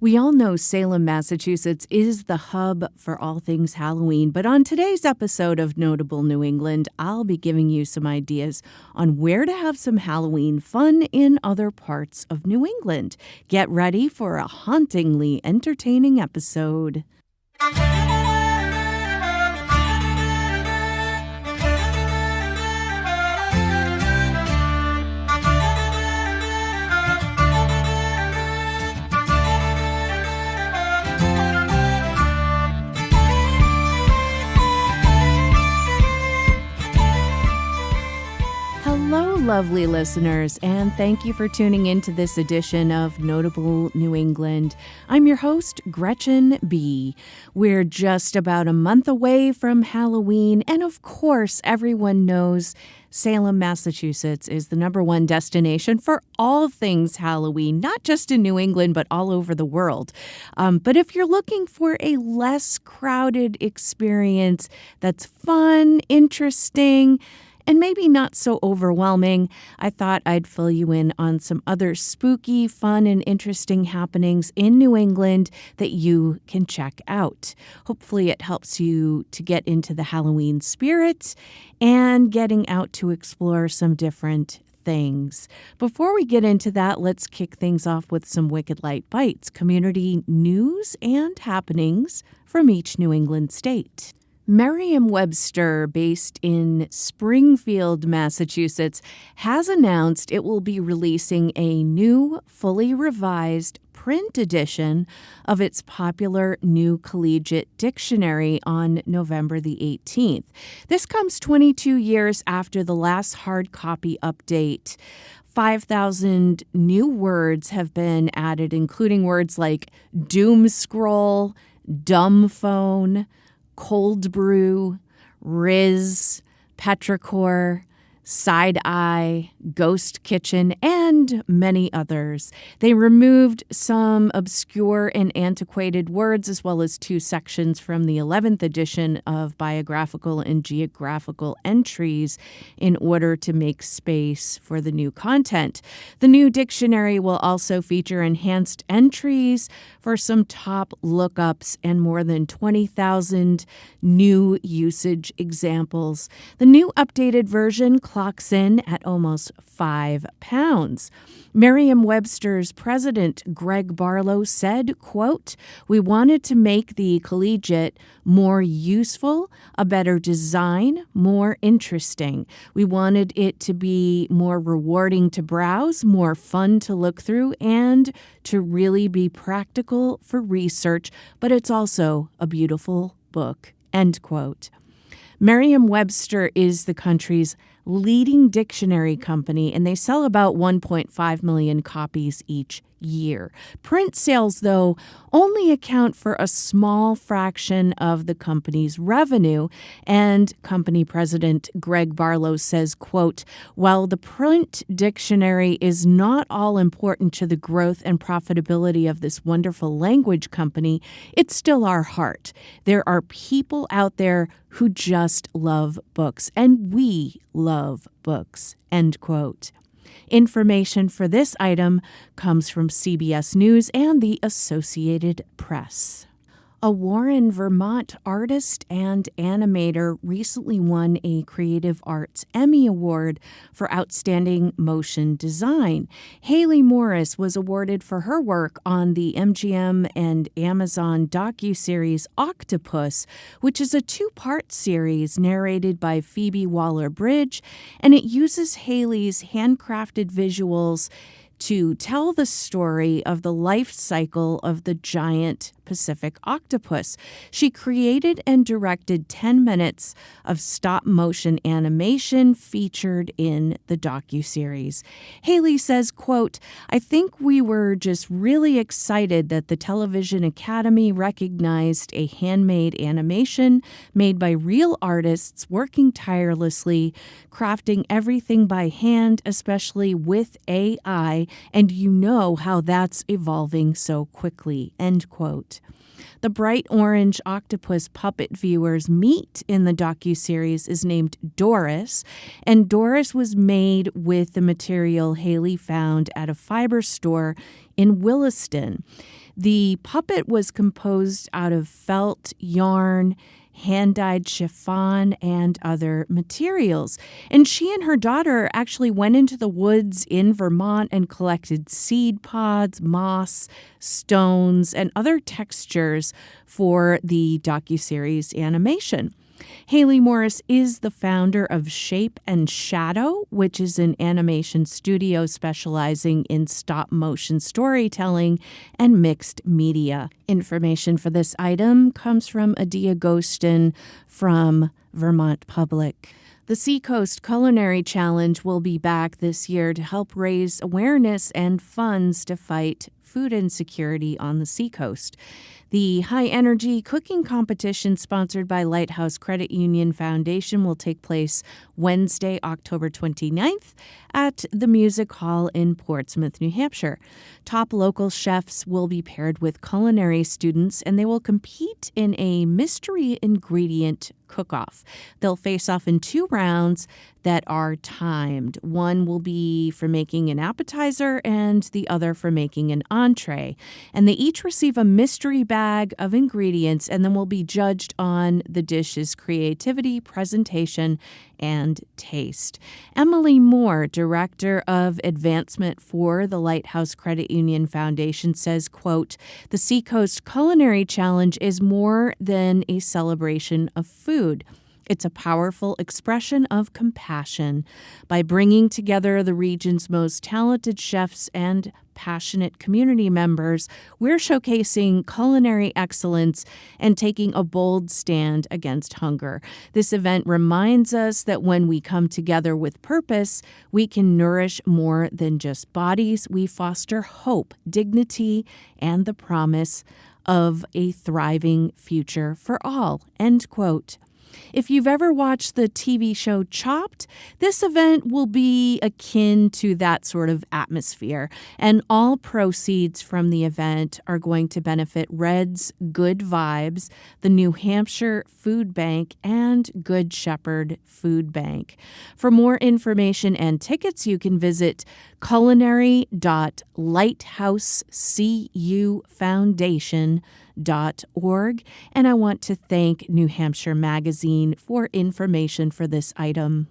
We all know Salem, Massachusetts is the hub for all things Halloween, but on today's episode of Notable New England, I'll be giving you some ideas on where to have some Halloween fun in other parts of New England. Get ready for a hauntingly entertaining episode. Hello, lovely listeners, and thank you for tuning into this edition of Notable New England. I'm your host, Gretchen B. We're just about a month away from Halloween, and of course, everyone knows Salem, Massachusetts is the number one destination for all things Halloween, not just in New England, but all over the world. But if you're looking for a less crowded experience that's fun, interesting, and maybe not so overwhelming, I thought I'd fill you in on some other spooky, fun, and interesting happenings in New England that you can check out. Hopefully it helps you to get into the Halloween spirit and getting out to explore some different things. Before we get into that, let's kick things off with some Wicked Light Bites, community news and happenings from each New England state. Merriam-Webster, based in Springfield, Massachusetts, has announced it will be releasing a new, fully revised print edition of its popular New Collegiate Dictionary on November the 18th. This comes 22 years after the last hard copy update. 5,000 new words have been added, including words like doom scroll, dumb phone, cold brew, Riz, petrichor, side eye, ghost kitchen, and many others. They removed some obscure and antiquated words, as well as two sections from the 11th edition of biographical and geographical entries in order to make space for the new content. The new dictionary will also feature enhanced entries for some top lookups and more than 20,000 new usage examples. The new updated version clocks in at almost 5 pounds. Merriam-Webster's president, Greg Barlow, said, quote, "We wanted to make the collegiate more useful, a better design, more interesting. We wanted it to be more rewarding to browse, more fun to look through, and to really be practical for research, but it's also a beautiful book," end quote. Merriam-Webster is the country's leading dictionary company, and they sell about 1.5 million copies each year. Print sales, though, only account for a small fraction of the company's revenue, and company president Greg Barlow says, quote, "While the print dictionary is not all important to the growth and profitability of this wonderful language company, it's still our heart. There are people out there who just love books, and we love books," end quote. Information for this item comes from CBS News and the Associated Press. A Warren, Vermont artist and animator recently won a Creative Arts Emmy Award for Outstanding Motion Design. Haley Morris was awarded for her work on the MGM and Amazon docuseries Octopus, which is a 2-part series narrated by Phoebe Waller-Bridge, and it uses Haley's handcrafted visuals to tell the story of the life cycle of the giant Pacific octopus. She created and directed 10 minutes of stop-motion animation featured in the docuseries. Haley says, quote, "I think we were just really excited that the Television Academy recognized a handmade animation made by real artists working tirelessly, crafting everything by hand, especially with AI, and you know how that's evolving so quickly," end quote. The bright orange octopus puppet viewers meet in the docuseries is named Doris, and Doris was made with the material Haley found at a fiber store in Williston. The puppet was composed out of felt, yarn, hand-dyed chiffon, and other materials. And she and her daughter actually went into the woods in Vermont and collected seed pods, moss, stones, and other textures for the docuseries animation. Haley Morris is the founder of Shape and Shadow, which is an animation studio specializing in stop-motion storytelling and mixed media. Information for this item comes from Adia Ghostin from Vermont Public. The Seacoast Culinary Challenge will be back this year to help raise awareness and funds to fight food insecurity on the Seacoast. The high-energy cooking competition sponsored by Lighthouse Credit Union Foundation will take place Wednesday, October 29th at the Music Hall in Portsmouth, New Hampshire. Top local chefs will be paired with culinary students, and they will compete in a mystery ingredient cook-off. They'll face off in 2 rounds that are timed. One will be for making an appetizer and the other for making an entree. And they each receive a mystery bag of ingredients and then will be judged on the dish's creativity, presentation, and taste. Emily Moore, Director of Advancement for the Lighthouse Credit Union Foundation, says, quote, "The Seacoast Culinary Challenge is more than a celebration of food. It's a powerful expression of compassion. By bringing together the region's most talented chefs and passionate community members, we're showcasing culinary excellence and taking a bold stand against hunger. This event reminds us that when we come together with purpose, we can nourish more than just bodies. We foster hope, dignity, and the promise of a thriving future for all." End quote. If you've ever watched the TV show Chopped, this event will be akin to that sort of atmosphere, and all proceeds from the event are going to benefit Red's Good Vibes, the New Hampshire Food Bank, and Good Shepherd Food Bank. For more information and tickets, you can visit culinary.lighthousecufoundation.org. And I want to thank New Hampshire Magazine for information for this item.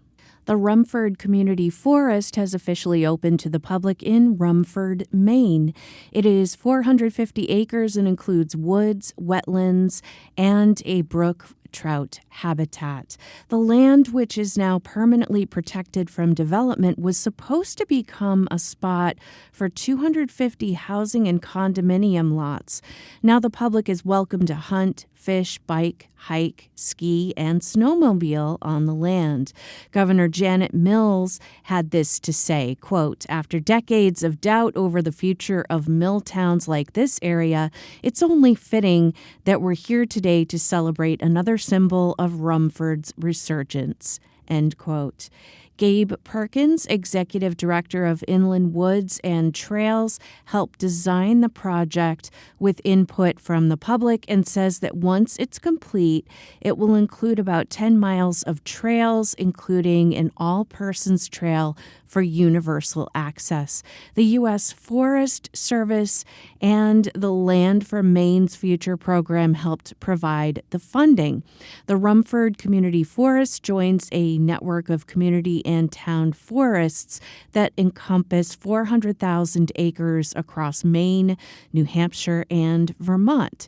The Rumford Community Forest has officially opened to the public in Rumford, Maine. It is 450 acres and includes woods, wetlands, and a brook trout habitat. The land, which is now permanently protected from development, was supposed to become a spot for 250 housing and condominium lots. Now the public is welcome to hunt, fish, bike, hike, ski, and snowmobile on the land. Governor Janet Mills had this to say, quote, "After decades of doubt over the future of mill towns like this area, it's only fitting that we're here today to celebrate another symbol of Rumford's resurgence." End quote. Gabe Perkins, Executive Director of Inland Woods and Trails, helped design the project with input from the public and says that once it's complete, it will include about 10 miles of trails, including an all-persons trail for universal access. The U.S. Forest Service and the Land for Maine's Future program helped provide the funding. The Rumford Community Forest joins a network of community and town forests that encompass 400,000 acres across Maine, New Hampshire, and Vermont.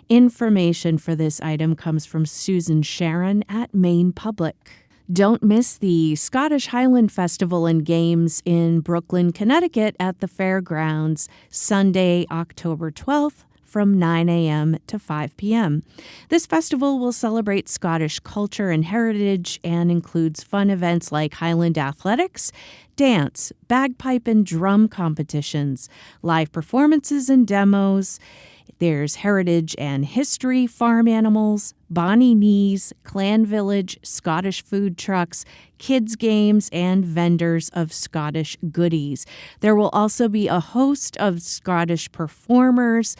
Information for this item comes from Susan Sharon at Maine Public. Don't miss the Scottish Highland Festival and Games in Brooklyn, Connecticut at the fairgrounds Sunday, October 12th from 9 a.m. to 5 p.m. This festival will celebrate Scottish culture and heritage and includes fun events like Highland athletics, dance, bagpipe and drum competitions, live performances and demos. There's heritage and history, farm animals, Bonnie Knees, Clan Village, Scottish food trucks, kids' games, and vendors of Scottish goodies. There will also be a host of Scottish performers,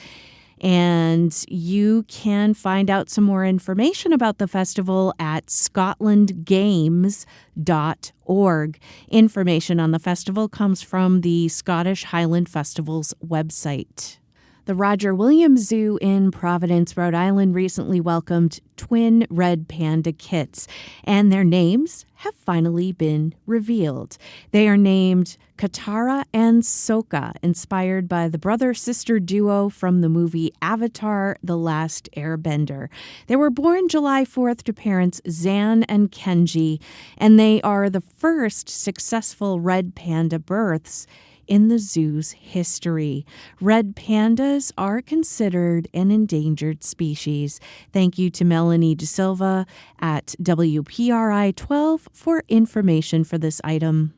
And you can find out some more information about the festival at scotlandgames.org. Information on the festival comes from the Scottish Highland Festival's website. The Roger Williams Zoo in Providence, Rhode Island recently welcomed twin red panda kits, and their names have finally been revealed. They are named Katara and Sokka, inspired by the brother-sister duo from the movie Avatar: The Last Airbender. They were born July 4th to parents Zan and Kenji, and they are the first successful red panda births in the zoo's history. Red pandas are considered an endangered species. Thank you to Melanie De Silva at WPRI 12 for information for this item.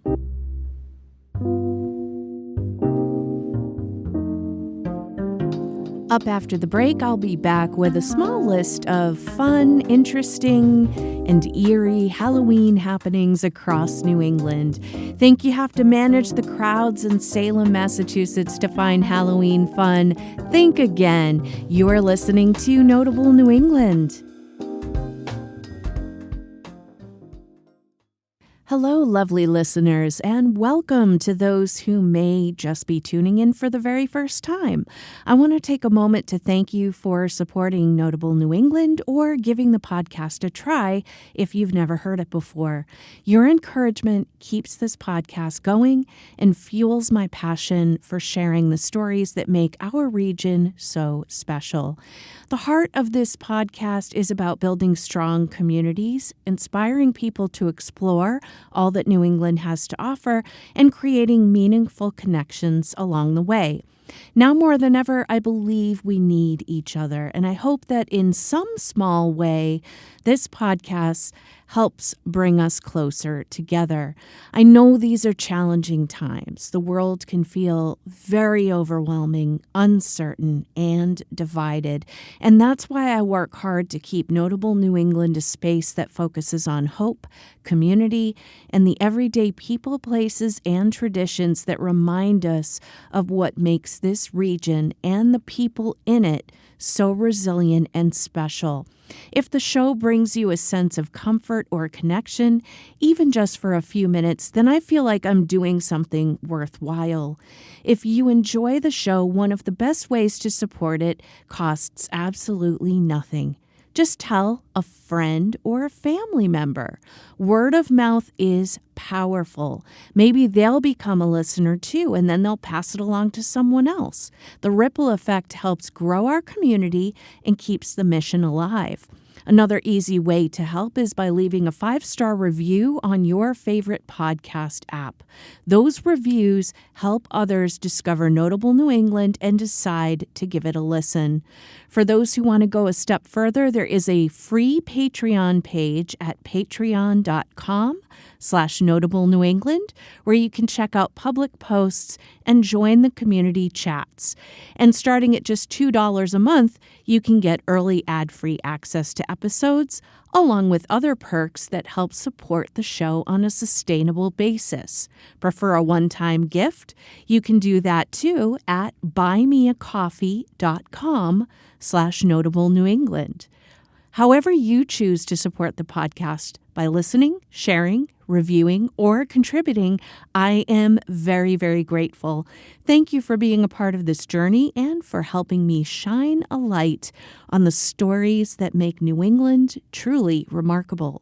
Up after the break, I'll be back with a small list of fun, interesting, and eerie Halloween happenings across New England. Think you have to manage the crowds in Salem, Massachusetts to find Halloween fun? Think again. You're listening to Notable New England. Hello, lovely listeners, and welcome to those who may just be tuning in for the very first time. I want to take a moment to thank you for supporting Notable New England or giving the podcast a try if you've never heard it before. Your encouragement keeps this podcast going and fuels my passion for sharing the stories that make our region so special. The heart of this podcast is about building strong communities, inspiring people to explore all that New England has to offer, and creating meaningful connections along the way. Now more than ever, I believe we need each other, and I hope that in some small way, this podcast helps bring us closer together. I know these are challenging times. The world can feel very overwhelming, uncertain, and divided. And that's why I work hard to keep Notable New England a space that focuses on hope, community, and the everyday people, places, and traditions that remind us of what makes this region and the people in it so resilient and special. If the show brings you a sense of comfort or connection, even just for a few minutes, then I feel like I'm doing something worthwhile. If you enjoy the show, one of the best ways to support it costs absolutely nothing. Just tell a friend or a family member. Word of mouth is powerful. Maybe they'll become a listener too, and then they'll pass it along to someone else. The ripple effect helps grow our community and keeps the mission alive. Another easy way to help is by leaving a 5-star review on your favorite podcast app. Those reviews help others discover Notable New England and decide to give it a listen. For those who want to go a step further, there is a free Patreon page at patreon.com/Notable New England, where you can check out public posts and join the community chats. And starting at just $2 a month, you can get early ad-free access to episodes, along with other perks that help support the show on a sustainable basis. Prefer a one-time gift? You can do that too at buymeacoffee.com/Notable New England. However you choose to support the podcast, by listening, sharing, reviewing, or contributing, I am very, very grateful. Thank you for being a part of this journey and for helping me shine a light on the stories that make New England truly remarkable.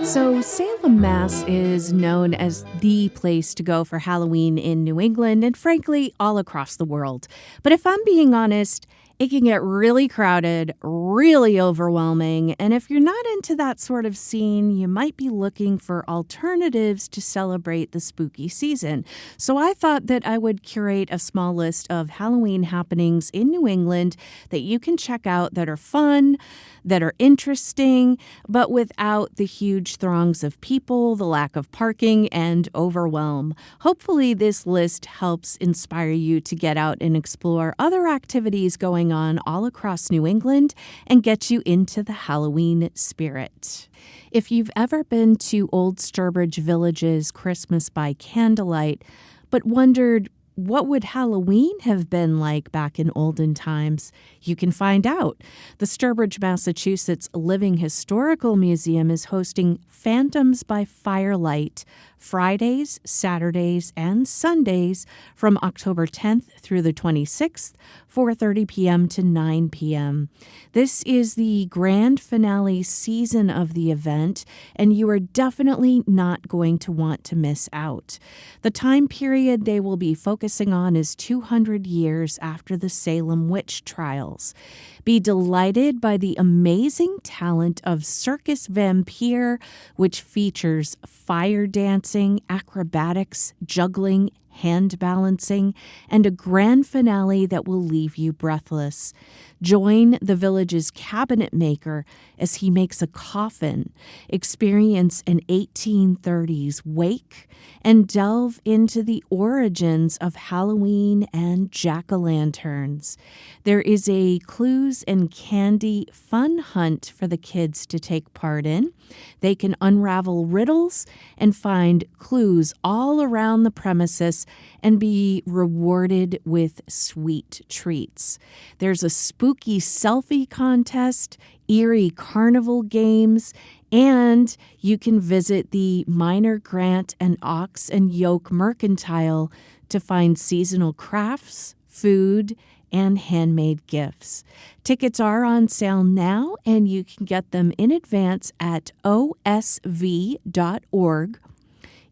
So Salem, Mass is known as the place to go for Halloween in New England and frankly all across the world. But if I'm being honest, it can get really crowded, really overwhelming, and if you're not into that sort of scene, you might be looking for alternatives to celebrate the spooky season. So I thought that I would curate a small list of Halloween happenings in New England that you can check out that are fun, that are interesting, but without the huge throngs of people, the lack of parking, and overwhelm. Hopefully this list helps inspire you to get out and explore other activities going going on all across New England and get you into the Halloween spirit. If you've ever been to Old Sturbridge Village's Christmas by Candlelight, but wondered what would Halloween have been like back in olden times, you can find out. The Sturbridge, Massachusetts Living Historical Museum is hosting Phantoms by Firelight Fridays, Saturdays, and Sundays from October 10th through the 26th, 4:30 p.m. to 9 p.m. This is the grand finale season of the event, and you are definitely not going to want to miss out. The time period they will be focusing on is 200 years after the Salem witch trials. Be delighted by the amazing talent of Circus Vampire, which features fire dancing, acrobatics, juggling, hand balancing, and a grand finale that will leave you breathless. Join the village's cabinet maker as he makes a coffin, experience an 1830s wake, and delve into the origins of Halloween and jack-o'-lanterns. There is a clues and candy fun hunt for the kids to take part in. They can unravel riddles and find clues all around the premises and be rewarded with sweet treats. There's a spooky selfie contest, eerie carnival games, and you can visit the Minor Grant and Ox and Yoke Mercantile to find seasonal crafts, food, and handmade gifts. Tickets are on sale now, and you can get them in advance at osv.org.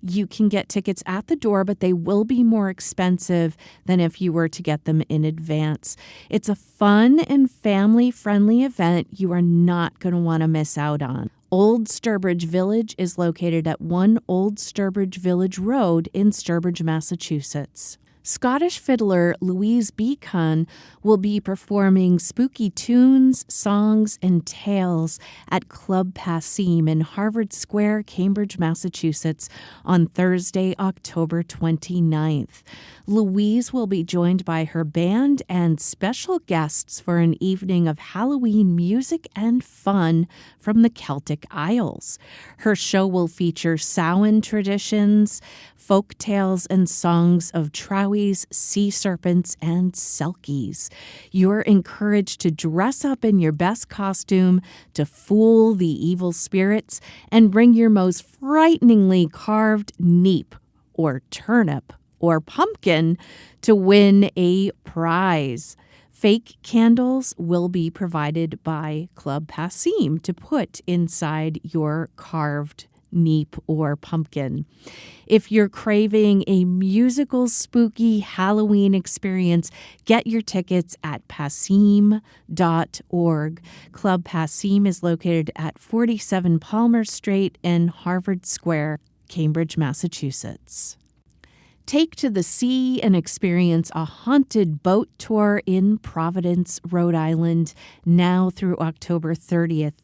You can get tickets at the door, but they will be more expensive than if you were to get them in advance. It's a fun and family-friendly event you are not going to want to miss out on. Old Sturbridge Village is located at 1 Old Sturbridge Village Road in Sturbridge, Massachusetts. Scottish fiddler Louise Beacon will be performing spooky tunes, songs, and tales at Club Passim in Harvard Square, Cambridge, Massachusetts on Thursday, October 29th. Louise will be joined by her band and special guests for an evening of Halloween music and fun from the Celtic Isles. Her show will feature Samhain traditions, folk tales, and songs of trowies, sea serpents, and selkies. You're encouraged to dress up in your best costume to fool the evil spirits and bring your most frighteningly carved neep or turnip or pumpkin to win a prize. Fake candles will be provided by Club Passim to put inside your carved neep or pumpkin. If you're craving a musical, spooky Halloween experience, get your tickets at passim.org. Club Passim is located at 47 Palmer Street in Harvard Square, Cambridge, Massachusetts. Take to the sea and experience a haunted boat tour in Providence, Rhode Island, now through October 30th.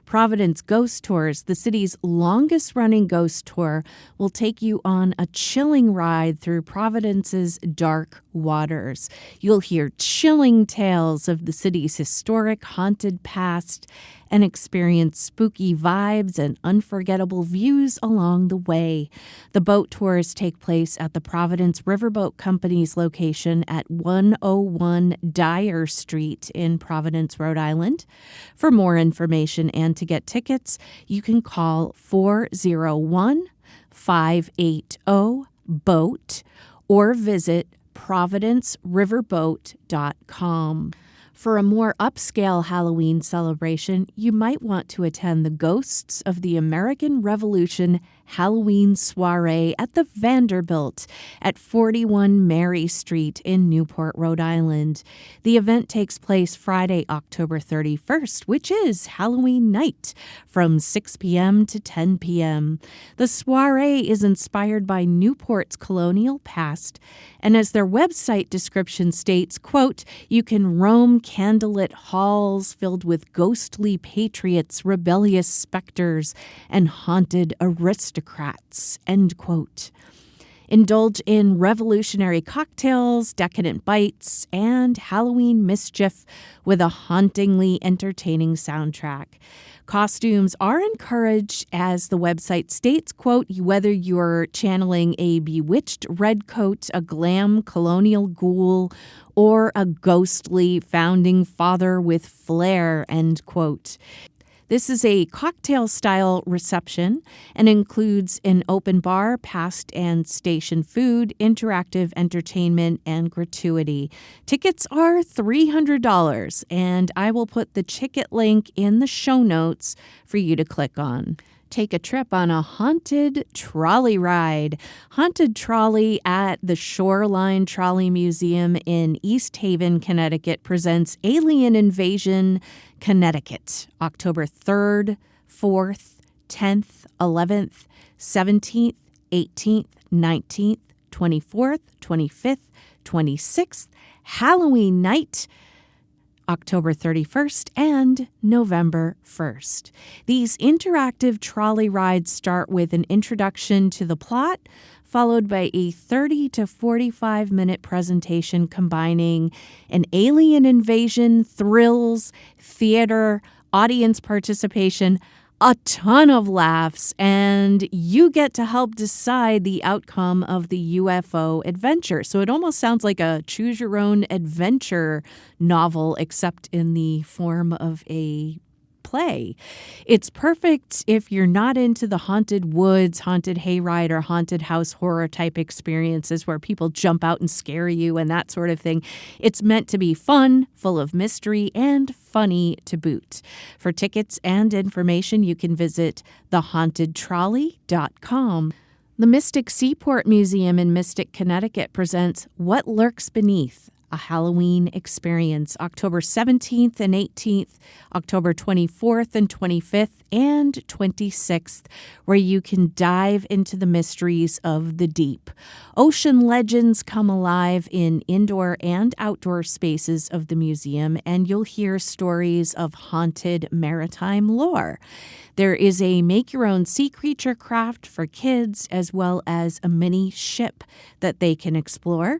Providence Ghost Tours, the city's longest-running ghost tour, will take you on a chilling ride through Providence's dark waters. You'll hear chilling tales of the city's historic haunted past and experience spooky vibes and unforgettable views along the way. The boat tours take place at the Providence Riverboat Company's location at 101 Dyer Street in Providence, Rhode Island. For more information and to get tickets, you can call 401-580-BOAT or visit providenceriverboat.com. For a more upscale Halloween celebration, you might want to attend the Ghosts of the American Revolution Halloween Soiree at the Vanderbilt at 41 Mary Street in Newport, Rhode Island. The event takes place Friday, October 31st, which is Halloween night, from 6 p.m. to 10 p.m. The soiree is inspired by Newport's colonial past, and as their website description states, quote, you can roam candlelit halls filled with ghostly patriots, rebellious specters, and haunted aristocrats, end quote. Indulge in revolutionary cocktails, decadent bites, and Halloween mischief with a hauntingly entertaining soundtrack. Costumes are encouraged, as the website states, quote, whether you're channeling a bewitched redcoat, a glam colonial ghoul, or a ghostly founding father with flair, end quote. This is a cocktail-style reception and includes an open bar, past and station food, interactive entertainment, and gratuity. Tickets are $300, and I will put the ticket link in the show notes for you to click on. Take a trip on a haunted trolley ride. Haunted Trolley at the Shoreline Trolley Museum in East Haven, Connecticut presents Alien Invasion, Connecticut, October 3rd, 4th, 10th, 11th, 17th, 18th, 19th, 24th, 25th, 26th, Halloween night, October 31st and November 1st. These interactive trolley rides start with an introduction to the plot, followed by a 30 to 45-minute presentation combining an alien invasion, thrills, theater, audience participation, a ton of laughs, and you get to help decide the outcome of the UFO adventure. So it almost sounds like a choose-your-own-adventure novel, except in the form of a play. It's perfect if you're not into the haunted woods, haunted hayride, or haunted house horror type experiences where people jump out and scare you and that sort of thing. It's meant to be fun, full of mystery, and funny to boot. For tickets and information, you can visit thehauntedtrolley.com. The Mystic Seaport Museum in Mystic, Connecticut presents What Lurks Beneath, a Halloween experience, October 17th and 18th, October 24th and 25th, and 26th, where you can dive into the mysteries of the deep. Ocean legends come alive in indoor and outdoor spaces of the museum, and you'll hear stories of haunted maritime lore. There is a make-your-own sea creature craft for kids, as well as a mini ship that they can explore.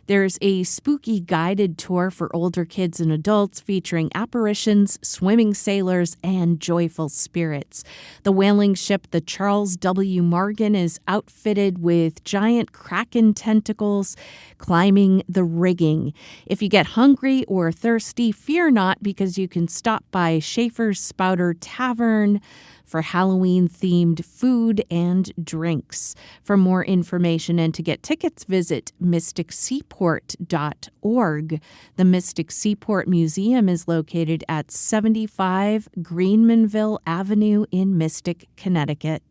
There's a spooky guided tour for older kids and adults featuring apparitions, swimming sailors, and joyful spirits. The whaling ship, the Charles W. Morgan, is outfitted with giant kraken tentacles climbing the rigging. If you get hungry or thirsty, fear not, because you can stop by Schaefer's Spouter Tavern for Halloween-themed food and drinks. For more information and to get tickets, visit mysticseaport.org. The Mystic Seaport Museum is located at 75 Greenmanville Avenue in Mystic, Connecticut.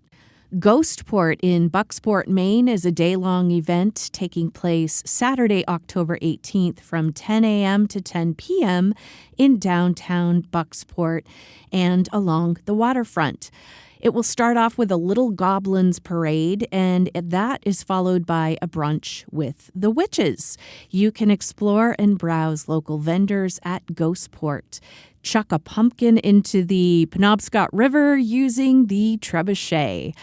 Ghostport in Bucksport, Maine is a day-long event taking place Saturday, October 18th from 10 a.m. to 10 p.m. in downtown Bucksport and along the waterfront. It will start off with a Little Goblins parade, and that is followed by a brunch with the witches. You can explore and browse local vendors at Ghostport. Chuck a pumpkin into the Penobscot River using the trebuchet.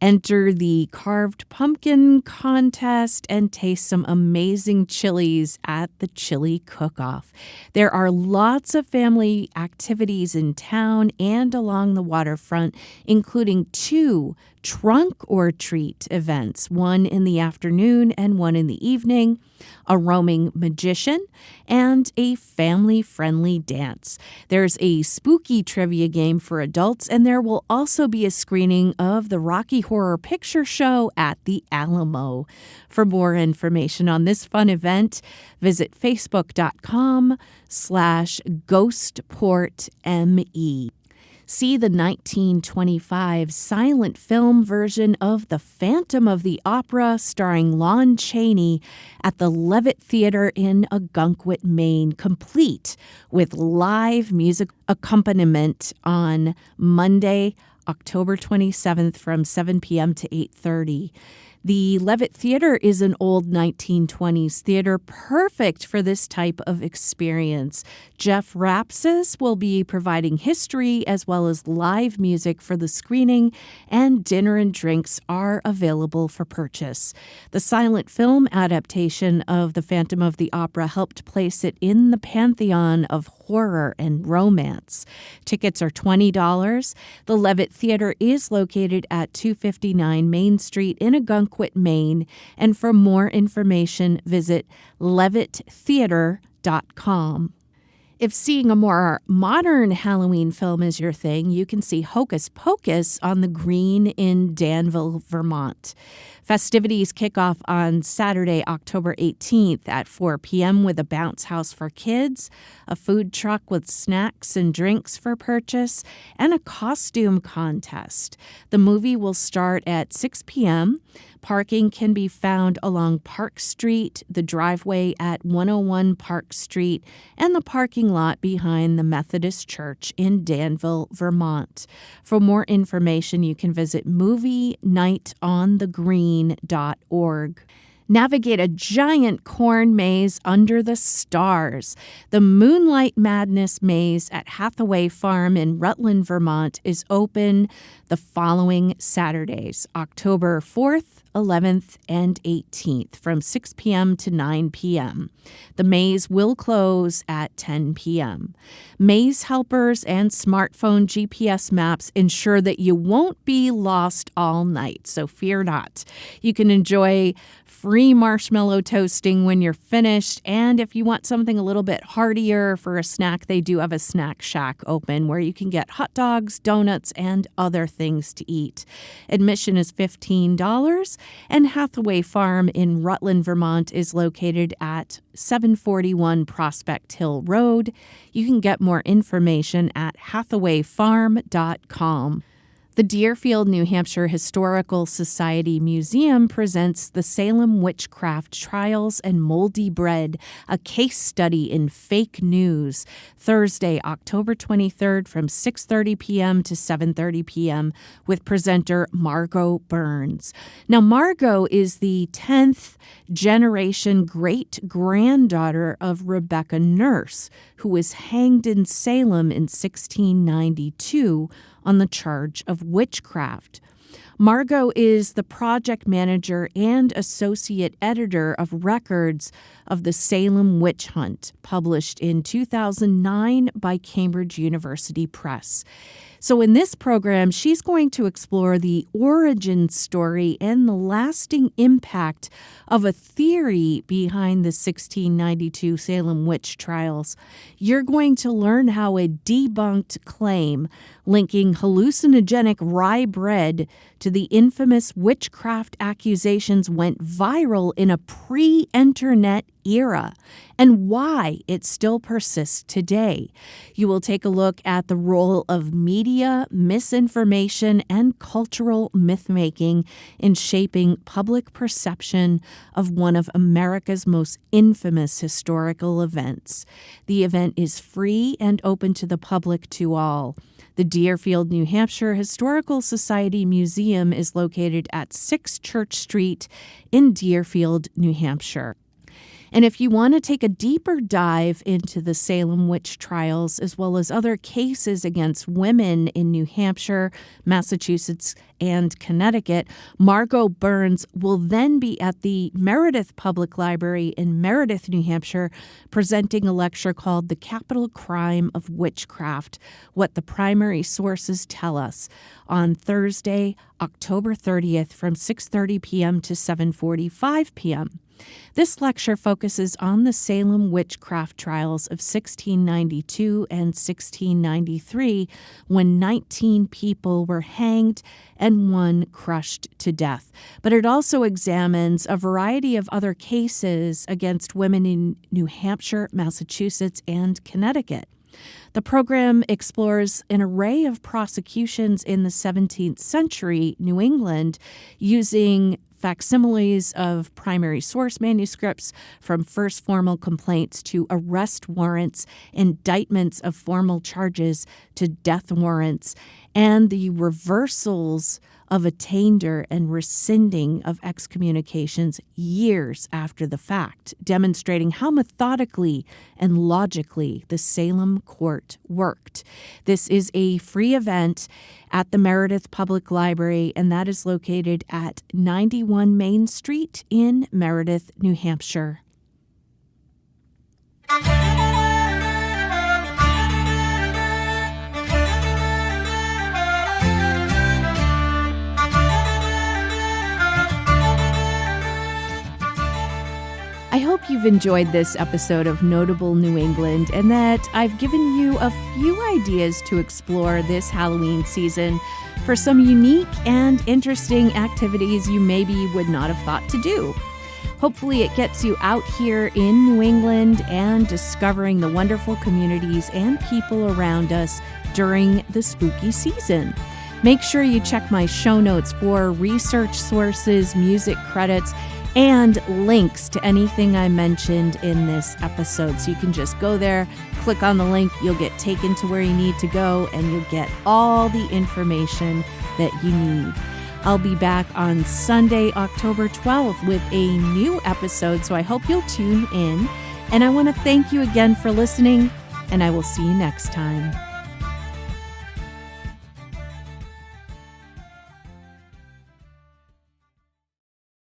Enter the carved pumpkin contest and taste some amazing chilies at the chili cook-off. There are lots of family activities in town and along the waterfront, including 2 trunk or treat events, one in the afternoon and one in the evening, a roaming magician, and a family-friendly dance. There's a spooky trivia game for adults, and there will also be a screening of the Rocky Horror Picture Show at the Alamo. For more information on this fun event, visit facebook.com/ghostportme. See the 1925 silent film version of The Phantom of the Opera starring Lon Chaney at the Levitt Theater in Ogunquit, Maine, complete with live music accompaniment on Monday, October 27th from 7 p.m. to 8:30. The Levitt Theater is an old 1920s theater perfect for this type of experience. Jeff Rapsis will be providing history as well as live music for the screening, and dinner and drinks are available for purchase. The silent film adaptation of The Phantom of the Opera helped place it in the pantheon of horror and romance. Tickets are $20. The Levitt Theater is located at 259 Main Street in Agunquit, Maine. And for more information, visit levitttheater.com. If seeing a more modern Halloween film is your thing, you can see Hocus Pocus on the Green in Danville, Vermont. Festivities kick off on Saturday, October 18th at 4 p.m. with a bounce house for kids, a food truck with snacks and drinks for purchase, and a costume contest. The movie will start at 6 p.m. Parking can be found along Park Street, the driveway at 101 Park Street, and the parking lot behind the Methodist Church in Danville, Vermont. For more information, you can visit movienightonthegreen.org. Navigate a giant corn maze under the stars. The Moonlight Madness Maze at Hathaway Farm in Rutland, Vermont is open the following Saturdays, October 4th, 11th, and 18th from 6 p.m. to 9 p.m. The maze will close at 10 p.m. Maze helpers and smartphone GPS maps ensure that you won't be lost all night, so fear not. You can enjoy free marshmallow toasting when you're finished, and if you want something a little bit heartier for a snack, they do have a snack shack open where you can get hot dogs, donuts, and other things to eat. Admission is $15, and Hathaway Farm in Rutland, Vermont is located at 741 Prospect Hill Road. You can get more information at hathawayfarm.com. The Deerfield, New Hampshire Historical Society Museum presents the Salem Witchcraft Trials and Moldy Bread, a case study in fake news, Thursday, October 23rd from 6:30 p.m. to 7:30 p.m. with presenter Margot Burns. Now, Margot is the 10th generation great-granddaughter of Rebecca Nurse, who was hanged in Salem in 1692 on the charge of witchcraft. Margot is the project manager and associate editor of records of the Salem Witch Hunt, published in 2009 by Cambridge University Press. So in this program, she's going to explore the origin story and the lasting impact of a theory behind the 1692 Salem witch trials. You're going to learn how a debunked claim linking hallucinogenic rye bread to the infamous witchcraft accusations went viral in a pre-internet era and why it still persists today. You will take a look at the role of media, misinformation, and cultural myth-making in shaping public perception of one of America's most infamous historical events. The event is free and open to the public to all. The Deerfield, New Hampshire Historical Society Museum is located at 6 Church Street in Deerfield, New Hampshire. And if you want to take a deeper dive into the Salem witch trials, as well as other cases against women in New Hampshire, Massachusetts, and Connecticut, Margot Burns will then be at the Meredith Public Library in Meredith, New Hampshire, presenting a lecture called The Capital Crime of Witchcraft, What the Primary Sources Tell Us, on Thursday, October 30th from 6:30 p.m. to 7:45 p.m. This lecture focuses on the Salem witchcraft trials of 1692 and 1693, when 19 people were hanged and one crushed to death. But it also examines a variety of other cases against women in New Hampshire, Massachusetts, and Connecticut. The program explores an array of prosecutions in the 17th century New England using facsimiles of primary source manuscripts, from first formal complaints to arrest warrants, indictments of formal charges to death warrants, and the reversals of attainder and rescinding of excommunications years after the fact, demonstrating how methodically and logically the Salem court worked. This is a free event at the Meredith Public Library, and that is located at 91 Main Street in Meredith, New Hampshire. I hope you've enjoyed this episode of Notable New England and that I've given you a few ideas to explore this Halloween season for some unique and interesting activities you maybe would not have thought to do. Hopefully it gets you out here in New England and discovering the wonderful communities and people around us during the spooky season. Make sure you check my show notes for research sources, music credits, and links to anything I mentioned in this episode. So you can just go there, click on the link, you'll get taken to where you need to go, and you'll get all the information that you need. I'll be back on Sunday, October 12th with a new episode, so I hope you'll tune in. And I want to thank you again for listening, and I will see you next time.